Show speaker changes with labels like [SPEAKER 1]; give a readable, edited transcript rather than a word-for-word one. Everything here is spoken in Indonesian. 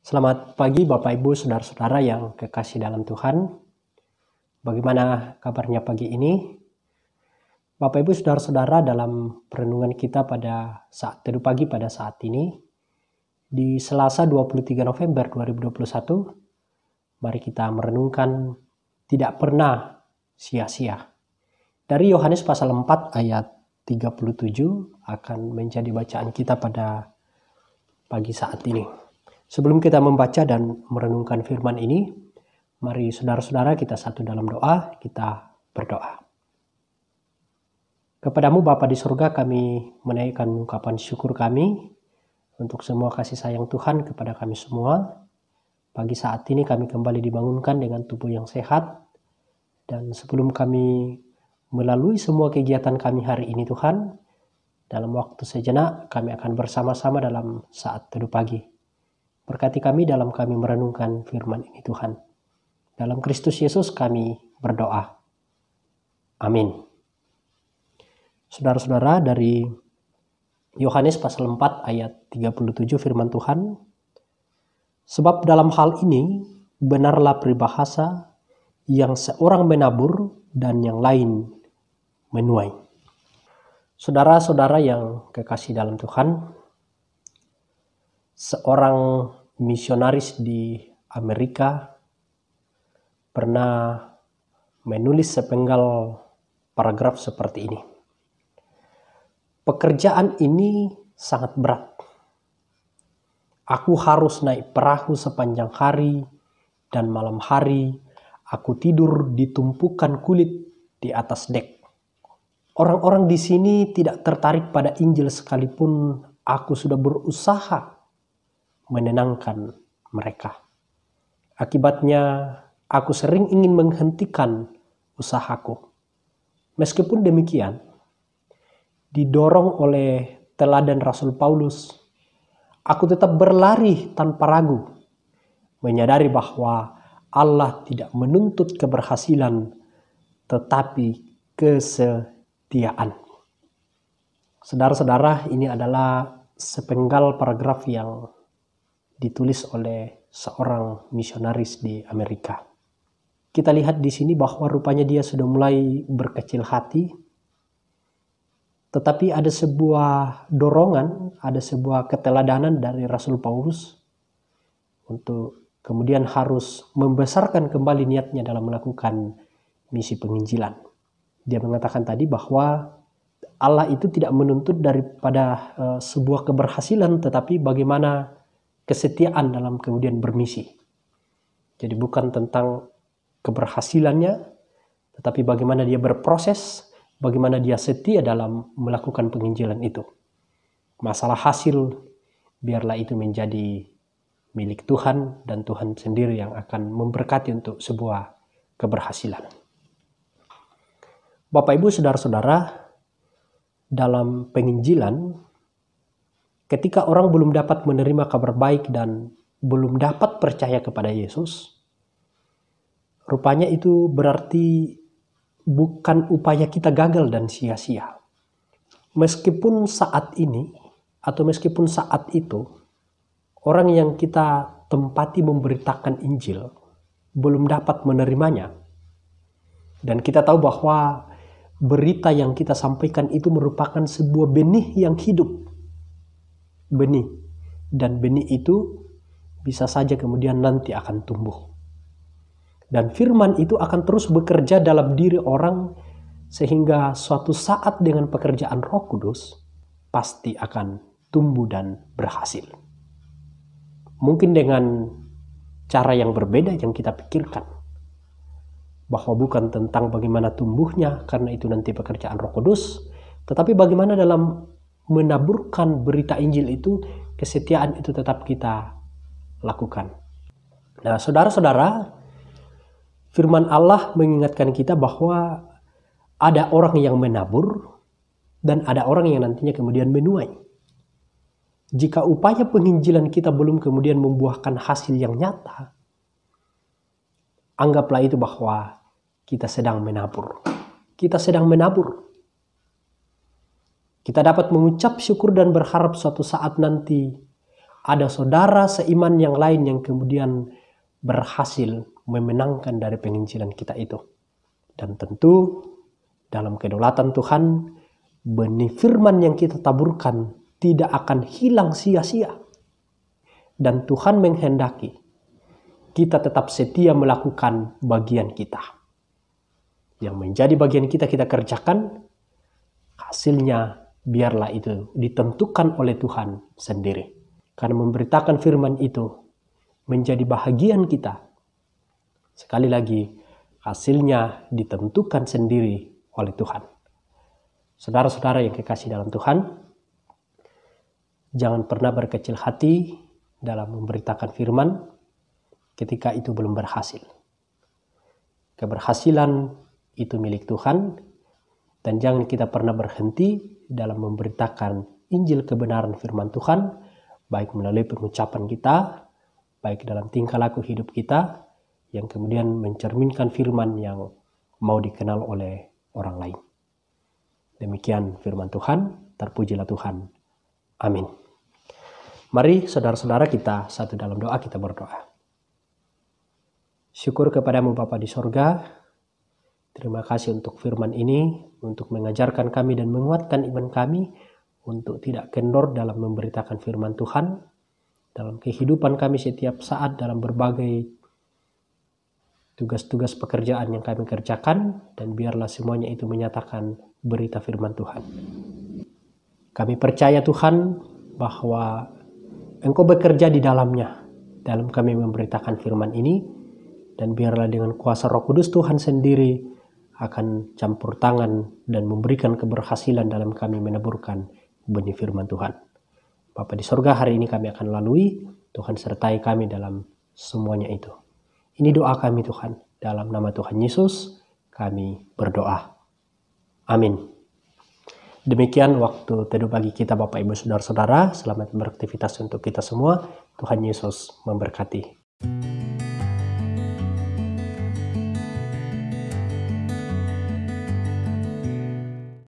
[SPEAKER 1] Selamat pagi Bapak Ibu Saudara-saudara yang kekasih dalam Tuhan. Bagaimana kabarnya pagi ini? Bapak Ibu Saudara-saudara, dalam perenungan kita pada saat teduh pagi pada saat ini, di Selasa 23 November 2021, mari kita merenungkan tidak pernah sia-sia. Dari Yohanes pasal 4 ayat 37 akan menjadi bacaan kita pada pagi saat ini. Sebelum kita membaca dan merenungkan firman ini, mari saudara-saudara kita satu dalam doa, kita berdoa. Kepadamu Bapa di surga, kami menaikkan ungkapan syukur kami untuk semua kasih sayang Tuhan kepada kami semua. Pagi saat ini kami kembali dibangunkan dengan tubuh yang sehat, dan sebelum kami melalui semua kegiatan kami hari ini Tuhan, dalam waktu sejenak kami akan bersama-sama dalam saat teduh pagi. Berkati kami dalam kami merenungkan firman ini Tuhan. Dalam Kristus Yesus kami berdoa. Amin. Saudara-saudara, dari Yohanes pasal 4 ayat 37 firman Tuhan. Sebab dalam hal ini benarlah peribahasa yang seorang menabur dan yang lain menuai. Saudara-saudara yang kekasih dalam Tuhan, seorang misionaris di Amerika pernah menulis sepenggal paragraf seperti ini. Pekerjaan ini sangat berat. Aku harus naik perahu sepanjang hari dan malam hari aku tidur di tumpukan kulit di atas dek. Orang-orang di sini tidak tertarik pada Injil sekalipun aku sudah berusaha menenangkan mereka. Akibatnya, aku sering ingin menghentikan usahaku. Meskipun demikian, didorong oleh teladan Rasul Paulus, aku tetap berlari tanpa ragu, menyadari bahwa Allah tidak menuntut keberhasilan, tetapi kesetiaan. Saudara-saudara, ini adalah sepenggal paragraf yang ditulis oleh seorang misionaris di Amerika. Kita lihat di sini bahwa rupanya dia sudah mulai berkecil hati, tetapi ada sebuah dorongan, ada sebuah keteladanan dari Rasul Paulus untuk kemudian harus membesarkan kembali niatnya dalam melakukan misi penginjilan. Dia mengatakan tadi bahwa Allah itu tidak menuntut daripada sebuah keberhasilan, tetapi bagaimana kesetiaan dalam kemudian bermisi. Jadi bukan tentang keberhasilannya, tetapi bagaimana dia berproses, bagaimana dia setia dalam melakukan penginjilan itu. Masalah hasil, biarlah itu menjadi milik Tuhan, dan Tuhan sendiri yang akan memberkati untuk sebuah keberhasilan. Bapak Ibu Saudara-saudara, dalam penginjilan, ketika orang belum dapat menerima kabar baik dan belum dapat percaya kepada Yesus, rupanya itu berarti bukan upaya kita gagal dan sia-sia. Meskipun saat ini atau meskipun saat itu, orang yang kita tempati memberitakan Injil belum dapat menerimanya. Dan kita tahu bahwa berita yang kita sampaikan itu merupakan sebuah benih yang hidup. Benih, dan benih itu bisa saja kemudian nanti akan tumbuh, dan firman itu akan terus bekerja dalam diri orang sehingga suatu saat dengan pekerjaan Roh Kudus pasti akan tumbuh dan berhasil. Mungkin dengan cara yang berbeda yang kita pikirkan, bahwa bukan tentang bagaimana tumbuhnya karena itu nanti pekerjaan Roh Kudus, tetapi bagaimana dalam menaburkan berita Injil itu, kesetiaan itu tetap kita lakukan. Nah, saudara-saudara, firman Allah mengingatkan kita bahwa ada orang yang menabur dan ada orang yang nantinya kemudian menuai. Jika upaya penginjilan kita belum kemudian membuahkan hasil yang nyata, anggaplah itu bahwa kita sedang menabur. Kita sedang menabur. Kita dapat mengucap syukur dan berharap suatu saat nanti ada saudara seiman yang lain yang kemudian berhasil memenangkan dari penginjilan kita itu. Dan tentu dalam kedaulatan Tuhan, benih firman yang kita taburkan tidak akan hilang sia-sia. Dan Tuhan menghendaki kita tetap setia melakukan bagian kita. Yang menjadi bagian kita kerjakan, hasilnya biarlah itu ditentukan oleh Tuhan sendiri. Karena memberitakan firman itu menjadi bahagian kita. Sekali lagi, hasilnya ditentukan sendiri oleh Tuhan. Saudara-saudara yang kekasih dalam Tuhan, jangan pernah berkecil hati dalam memberitakan firman ketika itu belum berhasil. Keberhasilan itu milik Tuhan, dan jangan kita pernah berhenti dalam memberitakan Injil kebenaran firman Tuhan, baik melalui pengucapan kita, baik dalam tingkah laku hidup kita, yang kemudian mencerminkan firman yang mau dikenal oleh orang lain. Demikian firman Tuhan, terpujilah Tuhan. Amin. Mari saudara-saudara kita satu dalam doa, kita berdoa. Syukur kepadamu Bapa di sorga, terima kasih untuk firman ini, untuk mengajarkan kami dan menguatkan iman kami, untuk tidak kendor dalam memberitakan firman Tuhan, dalam kehidupan kami setiap saat, dalam berbagai tugas-tugas pekerjaan yang kami kerjakan, dan biarlah semuanya itu menyatakan berita firman Tuhan. Kami percaya Tuhan bahwa Engkau bekerja di dalamnya, dalam kami memberitakan firman ini, dan biarlah dengan kuasa Roh Kudus Tuhan sendiri akan campur tangan dan memberikan keberhasilan dalam kami meneburkan benih firman Tuhan. Bapa di sorga, hari ini kami akan lalui, Tuhan sertai kami dalam semuanya itu. Ini doa kami Tuhan, dalam nama Tuhan Yesus kami berdoa. Amin. Demikian waktu teduh bagi kita Bapak Ibu Saudara-saudara. Selamat beraktivitas untuk kita semua. Tuhan Yesus memberkati.